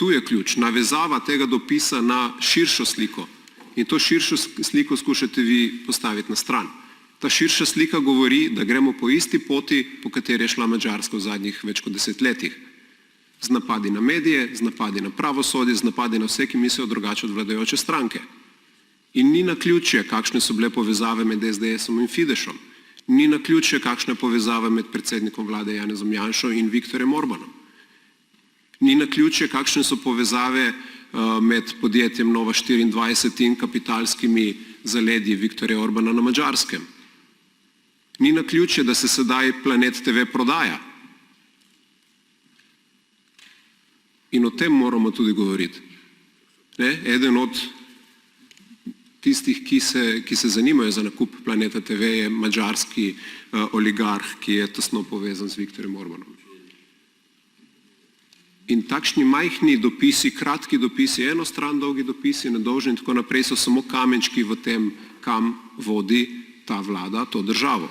tu je ključ, navezava tega dopisa na širšo sliko. In to širšo sliko skušate vi postaviti na stran. Ta širša slika govori, da gremo po isti poti, po kateri je šla Madžarska v zadnjih več kot 10 letih. Z napadi na medije, z napadi na pravosodje, z napadi na vse, ki mislijo drugače od vladajoče stranke. In ni naključje, kakšne so bile povezave med SDS-om in Fideszom. Ni naključje, kakšna je povezava med predsednikom vlade Janezom Janšo in Viktorjem Orbanom. Ni naključje, kakšne so povezave med podjetjem Nova24 in kapitalskimi zaledji Viktorja Orbana na Madžarskem. Ni naključje, da se sedaj Planet TV prodaja. In o tem moramo tudi govoriti. Eden od tistih, ki se zanimajo za nakup Planeta TV, je madžarski oligarh, ki je tesno povezan z Viktorjem Orbanom. In takšni majhni dopisi, kratki dopisi, eno stran dolgi dopisi, nedolžni in tako naprej, so samo kamenčki v tem, kam vodi ta vlada to državo.